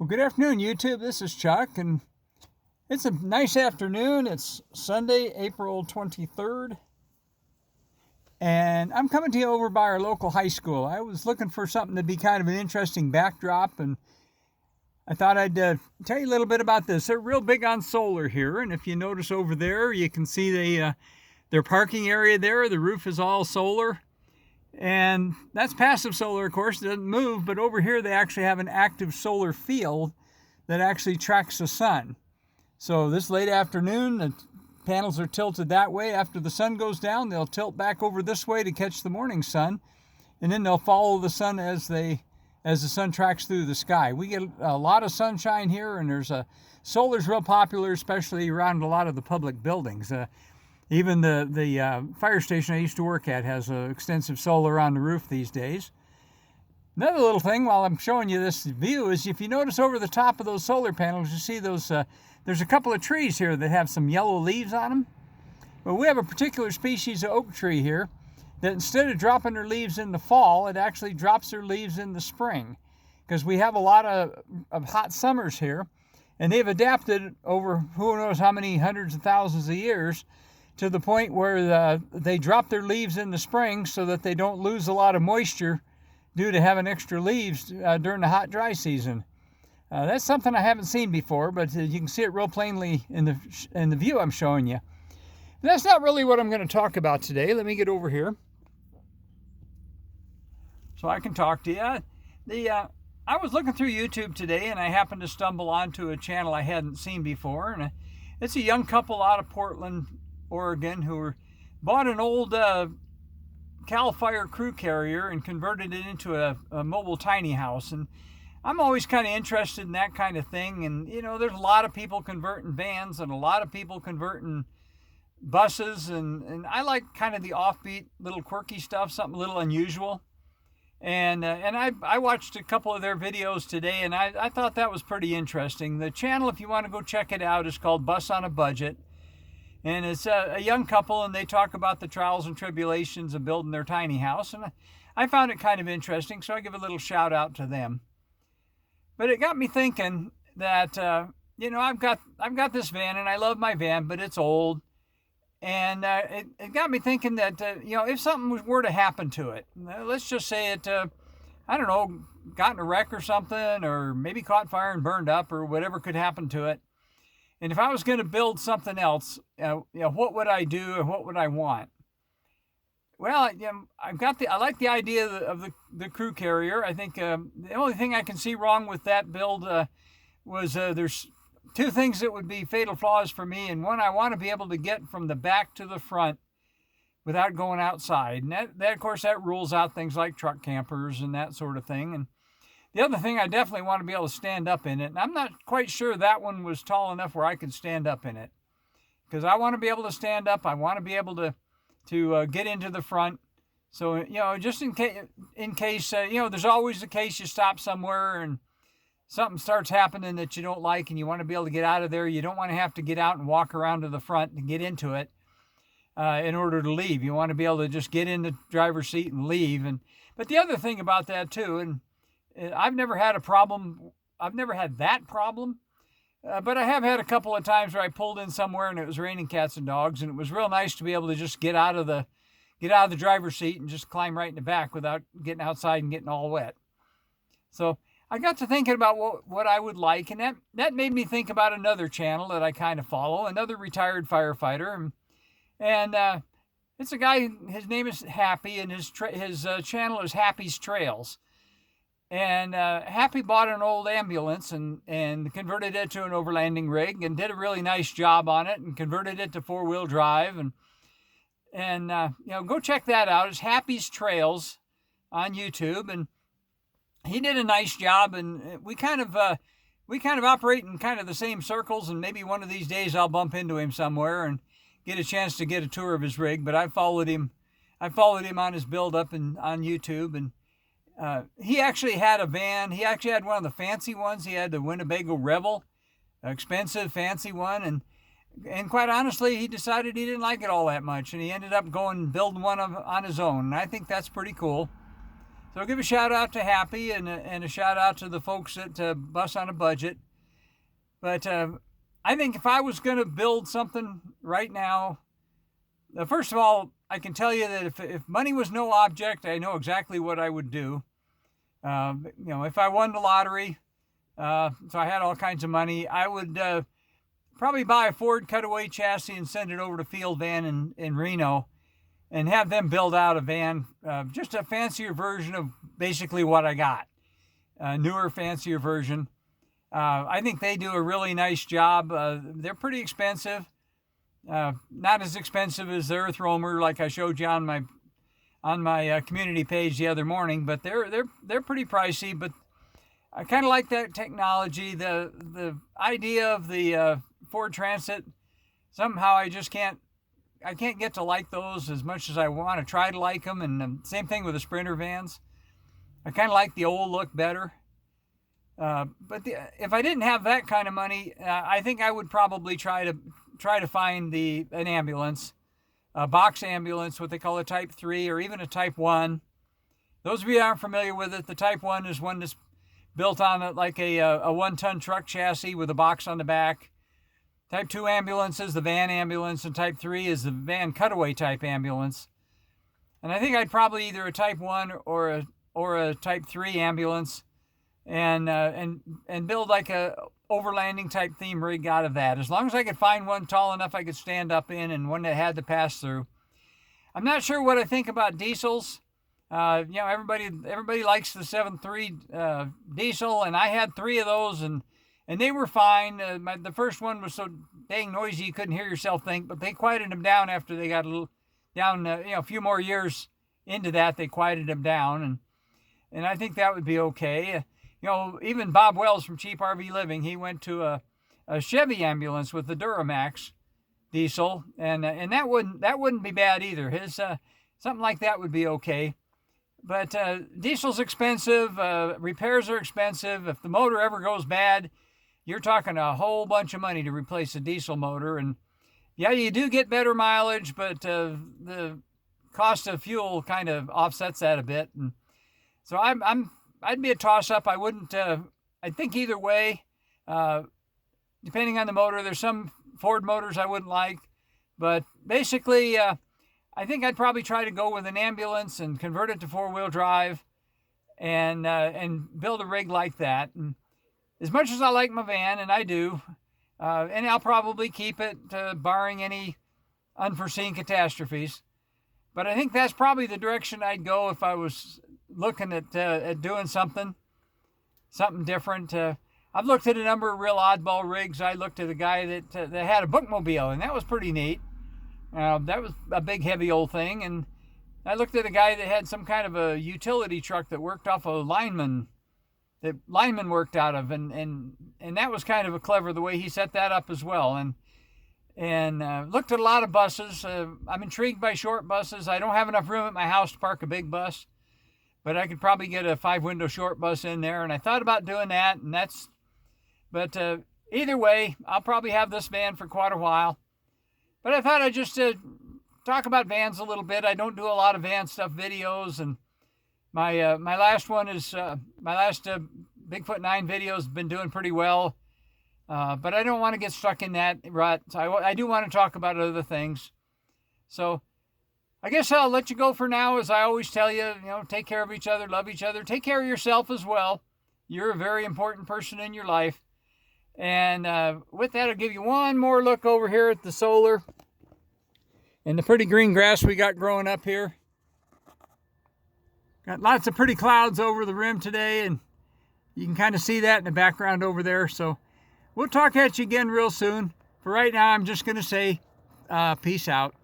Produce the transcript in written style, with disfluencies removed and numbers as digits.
Well, good afternoon, YouTube. This is Chuck, and it's a nice afternoon. It's Sunday, April 23rd, and I'm coming to you over by our local high school. I was looking for something to be kind of an interesting backdrop, and I thought I'd tell you a little bit about this. They're real big on solar here, and if you notice over there, you can see their parking area there. The roof is all solar. And that's passive solar, of course, it doesn't move, but over here they actually have an active solar field that actually tracks the sun. So this late afternoon, the panels are tilted that way. After the sun goes down, they'll tilt back over this way to catch the morning sun, and then they'll follow the sun as the sun tracks through the sky. We get a lot of sunshine here, and solar's real popular, especially around a lot of the public buildings. Even the fire station I used to work at has extensive solar on the roof these days. Another little thing while I'm showing you this view is if you notice over the top of those solar panels, you see there's a couple of trees here that have some yellow leaves on them. Well, we have a particular species of oak tree here that instead of dropping their leaves in the fall, it actually drops their leaves in the spring, because we have a lot of hot summers here, and they've adapted over who knows how many hundreds of thousands of years to the point where they drop their leaves in the spring so that they don't lose a lot of moisture due to having extra leaves during the hot, dry season. That's something I haven't seen before, but you can see it real plainly in the view I'm showing you. But that's not really what I'm going to talk about today. Let me get over here so I can talk to you. I was looking through YouTube today, and I happened to stumble onto a channel I hadn't seen before, and it's a young couple out of Portland, Oregon, who bought an old Cal Fire crew carrier and converted it into a mobile tiny house. And I'm always kind of interested in that kind of thing. And, you know, there's a lot of people converting vans and a lot of people converting buses. And I like kind of the offbeat, little quirky stuff, something a little unusual. And I watched a couple of their videos today, and I thought that was pretty interesting. The channel, if you want to go check it out, is called Bus on a Budget. And it's a young couple, and they talk about the trials and tribulations of building their tiny house. And I found it kind of interesting, so I give a little shout out to them. But it got me thinking that, I've got this van, and I love my van, but it's old. And it got me thinking that, if something were to happen to it, let's just say it, got in a wreck or something, or maybe caught fire and burned up, or whatever could happen to it. And if I was going to build something else, what would I do and what would I want? Well, I like the idea of the crew carrier. I think the only thing I can see wrong with that build was there's two things that would be fatal flaws for me. And one, I want to be able to get from the back to the front without going outside. And that of course, that rules out things like truck campers and that sort of thing. And the other thing, I definitely want to be able to stand up in it. And I'm not quite sure that one was tall enough where I could stand up in it. Because I want to be able to stand up. I want to be able to get into the front. So, just in case, there's always the case you stop somewhere and something starts happening that you don't like and you want to be able to get out of there. You don't want to have to get out and walk around to the front and get into it in order to leave. You want to be able to just get in the driver's seat and leave. But the other thing about that, too, and I've never had that problem, but I have had a couple of times where I pulled in somewhere and it was raining cats and dogs, and it was real nice to be able to just get out of the driver's seat and just climb right in the back without getting outside and getting all wet. So I got to thinking about what I would like, and that made me think about another channel that I kind of follow, another retired firefighter, and it's a guy. His name is Happy, and his channel is Happy's Trails. And Happy bought an old ambulance and converted it to an overlanding rig and did a really nice job on it and converted it to four-wheel drive. And go check that out. It's Happy's Trails on YouTube. And he did a nice job. And we kind of operate in kind of the same circles. And maybe one of these days I'll bump into him somewhere and get a chance to get a tour of his rig. But I followed him on his build-up on YouTube. And he actually had a van. He actually had one of the fancy ones. He had the Winnebago Rebel, expensive, fancy one. And quite honestly, he decided he didn't like it all that much. And he ended up building one on his own. And I think that's pretty cool. So give a shout out to Happy and a shout out to the folks at Bus on a Budget. But I think if I was going to build something right now, first of all, I can tell you that if money was no object, I know exactly what I would do. If I won the lottery, so I had all kinds of money, I would probably buy a Ford cutaway chassis and send it over to Field Van in Reno and have them build out a van, just a fancier version of basically what I got, a newer, fancier version. I think they do a really nice job. They're pretty expensive. Not as expensive as the Earth Roamer, like I showed you on my community page the other morning, but they're pretty pricey. But I kind of like that technology. The idea of the Ford Transit, somehow I can't get to like those as much as I want to try to like them. And same thing with the Sprinter vans. I kind of like the old look better. But if I didn't have that kind of money, I think I would probably try to find an ambulance, a box ambulance, what they call a Type 3 or even a Type 1. Those of you who aren't familiar with it, the Type 1 is one that's built on like a 1-ton truck chassis with a box on the back. Type 2 ambulance is the van ambulance, and Type 3 is the van cutaway type ambulance. And I think I'd probably either a Type 1 or a Type 3 ambulance and build like a overlanding type theme rig out of that. As long as I could find one tall enough I could stand up in and one that had to pass through. I'm not sure what I think about diesels. Everybody likes the 7.3 diesel, and I had 3 of those, and they were fine. The first one was so dang noisy you couldn't hear yourself think, but they quieted them down after they got a little down. A few more years into that, they quieted them down, and I think that would be okay. Even Bob Wells from Cheap RV Living, he went to a Chevy ambulance with the Duramax diesel, and that wouldn't be bad either. His something like that would be okay. But diesel's expensive, repairs are expensive. If the motor ever goes bad, you're talking a whole bunch of money to replace a diesel motor. And yeah, you do get better mileage, but the cost of fuel kind of offsets that a bit. And so I'd be a toss-up. I wouldn't. I think either way, depending on the motor. There's some Ford motors I wouldn't like, but basically, I think I'd probably try to go with an ambulance and convert it to 4-wheel drive, and build a rig like that. And as much as I like my van, and I do, and I'll probably keep it, barring any unforeseen catastrophes. But I think that's probably the direction I'd go if I was looking at doing something different. I've looked at a number of real oddball rigs. I looked at a guy that had a bookmobile, and that was pretty neat. That was a big, heavy old thing. And I looked at a guy that had some kind of a utility truck that worked off a lineman, that linemen worked out of, and that was kind of clever the way he set that up as well. And looked at a lot of buses. I'm intrigued by short buses. I don't have enough room at my house to park a big bus, but I could probably get a 5-window short bus in there. And I thought about doing that, but either way, I'll probably have this van for quite a while. But I thought I'd just talk about vans a little bit. I don't do a lot of van stuff videos, and my last one is my last Bigfoot 9 video has been doing pretty well. But I don't want to get stuck in that rut. So I do want to talk about other things. So I guess I'll let you go for now. As I always tell you, take care of each other, love each other, take care of yourself as well. You're a very important person in your life. And with that, I'll give you one more look over here at the solar and the pretty green grass we got growing up here. Got lots of pretty clouds over the rim today, and you can kind of see that in the background over there. So we'll talk at you again real soon. For right now, I'm just going to say peace out.